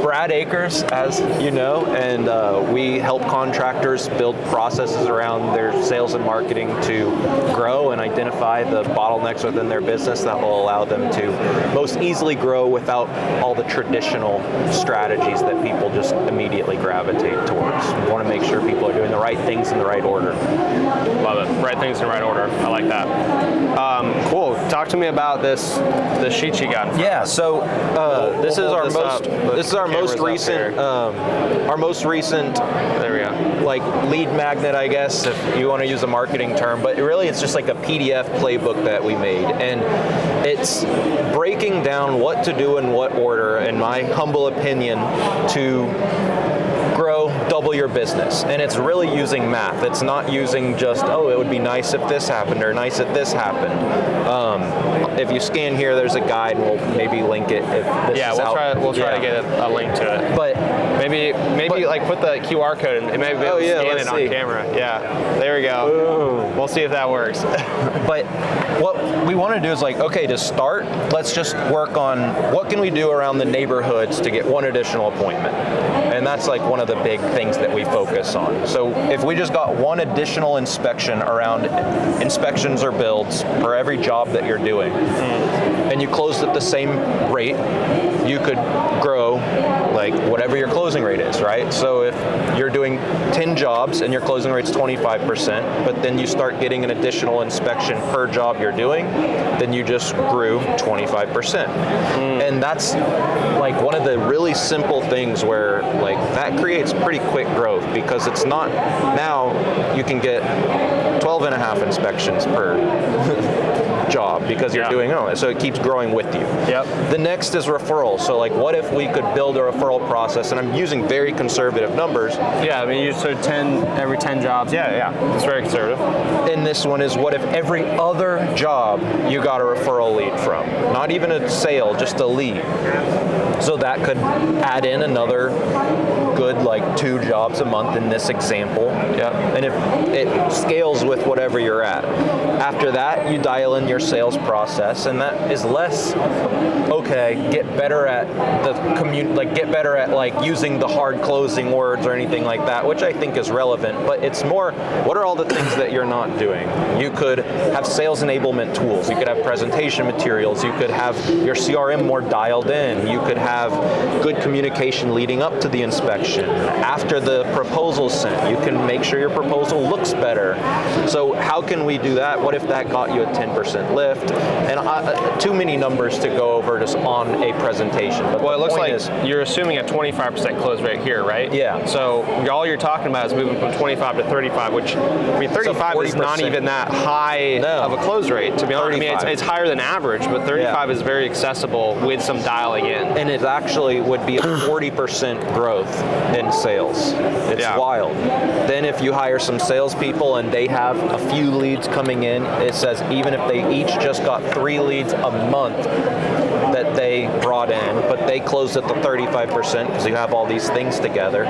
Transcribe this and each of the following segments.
we're at Akers, as you know, and we help contractors build processes around their sales and marketing to grow and identify the bottlenecks within their business that will allow them to most easily grow without all the traditional strategies that people just immediately gravitate towards. We want to make sure people are doing the right things in the right order. Love it. Right things in the right order. I like that. Cool. Talk to me about this sheet you got. Yeah. So this is our most recent. There we go. Like lead magnet, I guess, if you want to use a marketing term. But really, it's just like a PDF playbook that we made, and it's breaking down what to do in what order, in my humble opinion, to grow, double your business. And it's really using math. It's not using just, oh, it would be nice if this happened or nice if this happened. If you scan here, there's a guide. We'll maybe link it if this is out. We'll try to get a link to it. But maybe like put the QR code and maybe scan it on camera. Yeah, there we go. Ooh. We'll see if that works. But what we want to do is like, okay, to start, let's just work on what can we do around the neighborhoods to get one additional appointment. And that's like one of the big things that we focus on. So if we just got one additional inspection around inspections or builds for every job that you're doing, and you closed at the same rate, you could grow like whatever your closing rate is, right? So if you're doing 10 jobs and your closing rate's 25%, but then you start getting an additional inspection per job you're doing, then you just grew 25%. And that's like one of the really simple things where like that creates pretty quick growth, because it's not, now you can get 12 and a half inspections per job because you're doing it. So it keeps growing with you. Yep. The next is referrals. So like what if we could build a referral process, and I'm using very conservative numbers. Yeah, I mean you said 10 every 10 jobs. Yeah. It's very conservative. And this one is what if every other job you got a referral lead from? Not even a sale, just a lead. So that could add in another good like 2 jobs a month in this example. Yeah. And if it scales with whatever you're at. After that, you dial in your sales process, and that is less, okay, get better at get better at like using the hard closing words or anything like that, which I think is relevant, but it's more, what are all the things that you're not doing? You could have sales enablement tools, you could have presentation materials, you could have your CRM more dialed in, you could have good communication leading up to the inspection. After the proposal's sent, you can make sure your proposal looks better. So how can we do that? What if that got you a 10% lift? And too many numbers to go over just on a presentation. But well, it looks like you're assuming a 25% close rate here, right? Yeah. So all you're talking about is moving from 25 to 35, which, I mean, 35 is not even that high of a close rate, to be honest. I mean, it's higher than average, but 35 is very accessible with some dialing in. And it actually would be a 40% growth in sales. It's wild. Then if you hire some salespeople and they have a few leads coming in, it says even if they each just got 3 leads a month that they brought in, but they closed at the 35% because you have all these things together,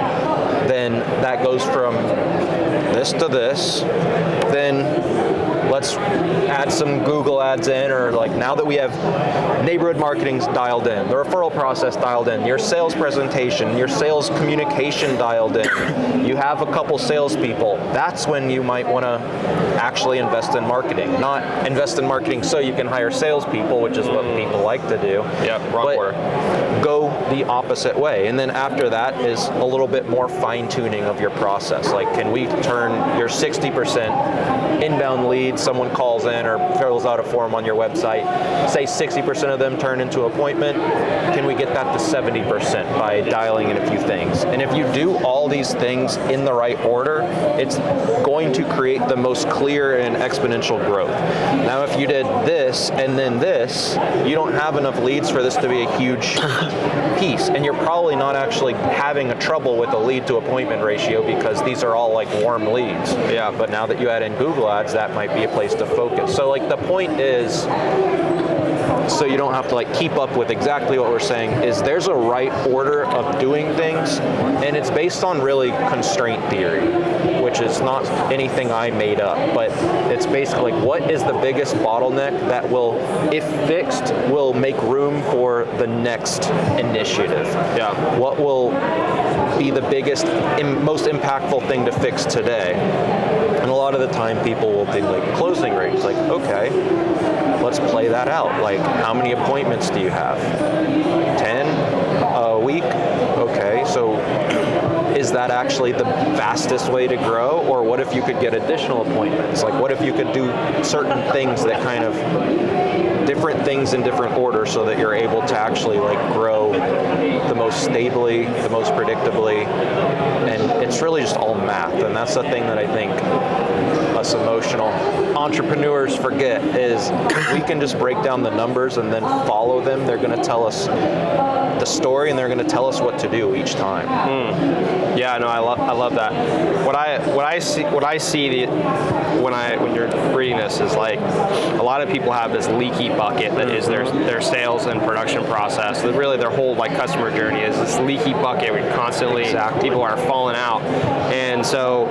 then that goes from this to this. Then let's add some Google ads in, or like now that we have neighborhood marketing's dialed in, the referral process dialed in, your sales presentation, your sales communication dialed in, you have a couple salespeople, that's when you might want to actually invest in marketing. Not invest in marketing so you can hire salespeople, which is what people like to do. Yep, wrong word. Go the opposite way. And then after that is a little bit more fine-tuning of your process. Like, can we turn your 60% inbound leads, someone calls in or fills out a form on your website, say 60% of them turn into appointment, can we get that to 70% by dialing in a few things? And if you do all these things in the right order, it's going to create the most clear and exponential growth. Now, if you did this and then this, you don't have enough leads for this to be a huge piece, and you're probably not actually having a trouble with a lead to appointment ratio because these are all like warm leads. Yeah, but now that you add in Google ads, that might be a place to focus. So like the point is, so you don't have to like keep up with exactly what we're saying, is there's a right order of doing things, and it's based on really constraint theory, which is not anything I made up, but it's basically like, what is the biggest bottleneck that will, if fixed, will make room for the next initiative? Yeah. What will be the biggest, most impactful thing to fix today? And a lot of the time people will think like closing rates, like, okay, let's play that out. Like, how many appointments do you have? 10 a week? Okay, so is that actually the fastest way to grow? Or what if you could get additional appointments? Like, what if you could do certain things that kind of, different things in different orders, so that you're able to actually like grow the most stably, the most predictably, and it's really just all math. And that's the thing that I think us emotional entrepreneurs forget, is we can just break down the numbers and then follow them. They're going to tell us the story, and they're going to tell us what to do each time. Yeah, no, I love that. What I see when you're reading this is like, a lot of people have this leaky bucket that is their sales and production process. That really their whole like customer journey is this leaky bucket where constantly people are falling out. And so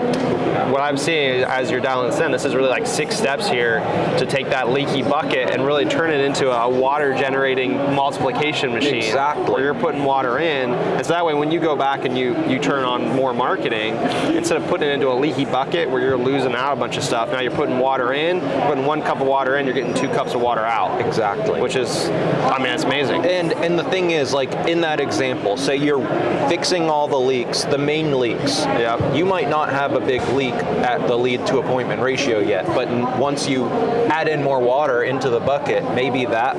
what I'm seeing as you're dialing this in, this is really like 6 steps here to take that leaky bucket and really turn it into a water generating multiplication machine. Exactly. Where you're putting water in. And so that way when you go back and you turn on more marketing, instead of putting it into a leaky bucket where you're losing out a bunch of stuff, now you're putting water in, putting 1 cup of water in, you're getting 2 cups of water out. Exactly. Which is, I mean, it's amazing. And the thing is, like in that example, say you're fixing all the leaks, the main leaks. Yep. You might not have a big leak at the lead to appointment ratio yet, but once you add in more water into the bucket, maybe that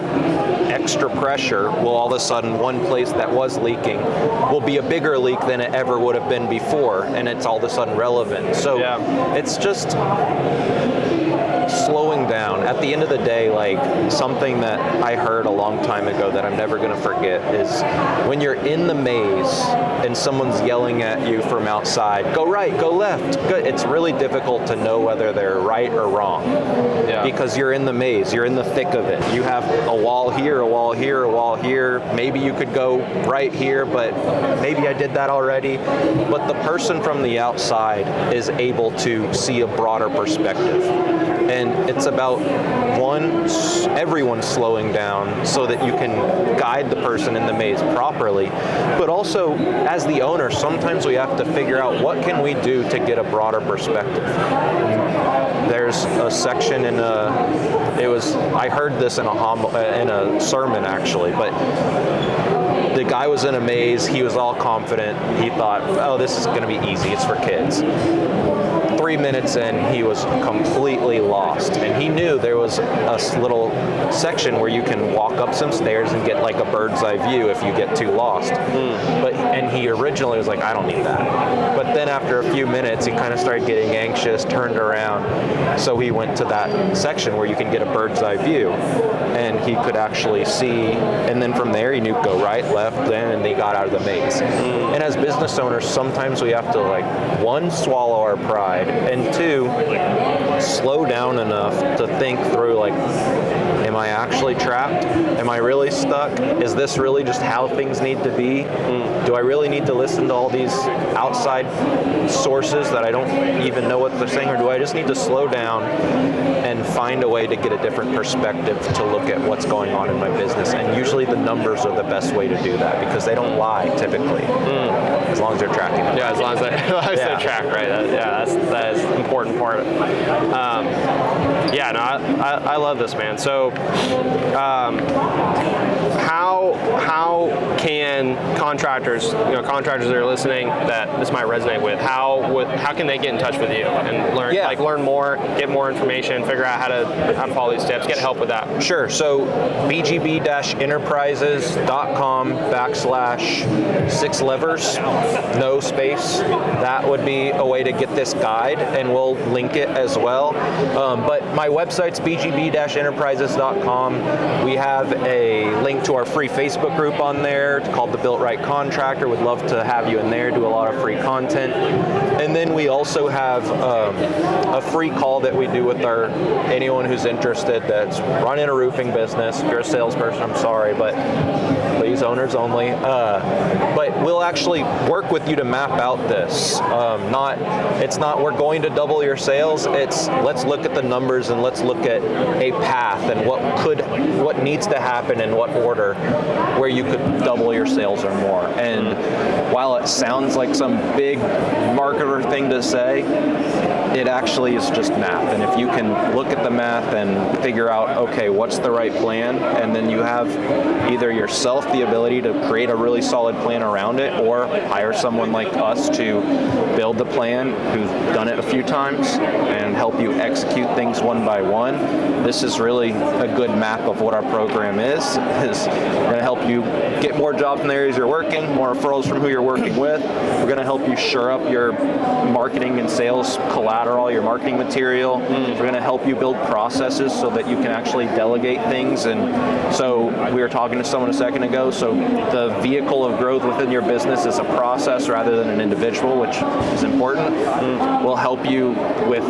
extra pressure will all of a sudden, one place that was leaking will be a bigger leak than it ever would have been before, and it's all of a sudden relevant. So it's just slowing down. At the end of the day, like something that I heard a long time ago that I'm never going to forget is when you're in the maze and someone's yelling at you from outside, go right, go left, good. It's really difficult to know whether they're right or wrong because you're in the maze, you're in the thick of it. You have a wall here, a wall here, a wall here. Maybe you could go right here, but maybe I did that already. But the person from the outside is able to see a broader perspective. And it's about everyone slowing down so that you can guide the person in the maze properly. But also, as the owner, sometimes we have to figure out what can we do to get a broader perspective. There's a section in I heard this in a sermon actually, but the guy was in a maze. He was all confident. He thought, oh, this is going to be easy. It's for kids. 3 minutes in, he was completely lost, and he knew there was a little section where you can walk up some stairs and get like a bird's eye view if you get too lost. And he originally was like, I don't need that. But then after a few minutes, he kind of started getting anxious, turned around. So he went to that section where you can get a bird's eye view, and he could actually see. And then from there, he knew go right, left, and he got out of the maze. And as business owners, sometimes we have to like, 1, swallow our pride, and 2, slow down enough to think through like, am I actually trapped? Am I really stuck? Is this really just how things need to be? Do I really need to listen to all these outside sources that I don't even know what they're saying, or do I just need to slow down and find a way to get a different perspective to look at what's going on in my business? And usually the numbers are the best way to do that because they don't lie typically, as long as they're tracking them. Yeah, as long as they track, right? That is an important part. I love this, man. So, how can contractors that are listening that this might resonate with, how can they get in touch with you and learn more, get more information, figure out how to follow these steps, get help with that? Sure. So bgb-enterprises.com/6levers. no space, that would be a way to get this guide, and we'll link it as well. But my website's bgb-enterprises.com. We have a link to our free Facebook group on there called The Built Right Contractor. We'd love to have you in there, do a lot of free content. And then we also have a free call that we do with anyone who's interested that's running a roofing business. If you're a salesperson, I'm sorry, but please, owners only. But we'll actually work with you to map out this. It's not we're going to double your sales. It's let's look at the numbers and let's look at a path and what needs to happen in what order where you could double your sales or more. And while it sounds like some big marketer thing to say, it actually is just math. And if you can look at the math and figure out, okay, what's the right plan, and then you have either yourself the ability to create a really solid plan around it, or hire someone like us to build the plan who's done it a few times and help you execute things one by one. This is really a good map of what our program is going to help you get more jobs in the areas you're working, more referrals from who you're working with. We're going to help you shore up your marketing and sales collateral, your marketing material. We're going to help you build processes so that you can actually delegate things. And so we were talking to someone a second ago, so the vehicle of growth within your business is a process rather than an individual, which is important. We'll help you with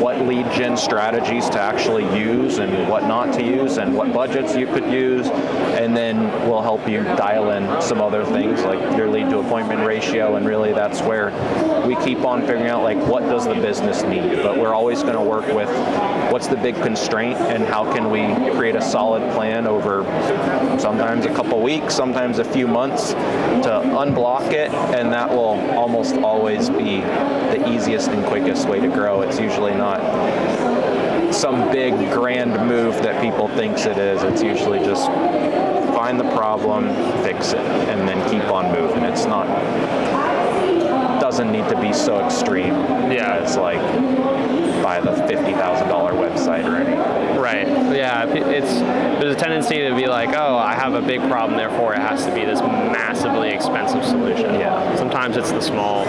what lead gen strategies to actually use and what not to use and what budgets you could use. And then we'll help you dial in some other things like your lead to appointment ratio. And really that's where we keep on figuring out like what does the business need. But we're always going to work with what's the big constraint and how can we create a solid plan over sometimes a couple weeks, sometimes a few months to unblock it. And that will almost always be the easiest and quickest way to grow. It's usually not some big grand move that people thinks it is. It's usually just find the problem, fix it, and then keep on moving. It's not, doesn't need to be so extreme. Yeah, it's like buy the $50,000 website or anything. Right. Yeah. There's a tendency to be like, oh, I have a big problem, therefore it has to be this massively expensive solution. Yeah. Sometimes it's the small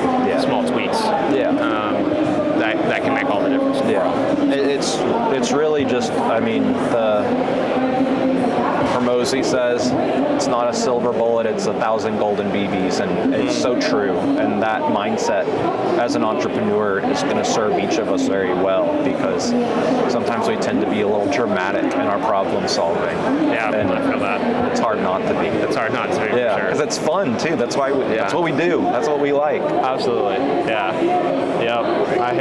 tweaks. Yeah. That can make all the difference. Yeah. It's really just, I mean, Hormozy says it's not a silver bullet, it's 1,000 golden BBs, and it's so true. And that mindset as an entrepreneur is going to serve each of us very well, because sometimes we tend to be a little dramatic in our problem solving. Yeah, and I feel that. It's hard not to be. It's hard not to be, yeah, for sure. because it's fun too. That's why that's what we do. That's what we like. Absolutely. Yeah. Yep.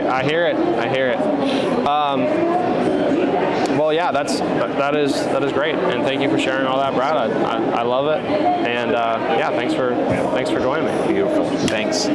I hear it. I hear it. Well, yeah, that is great, and thank you for sharing all that, Brad. I love it, and yeah, thanks for joining me. Beautiful. Thanks.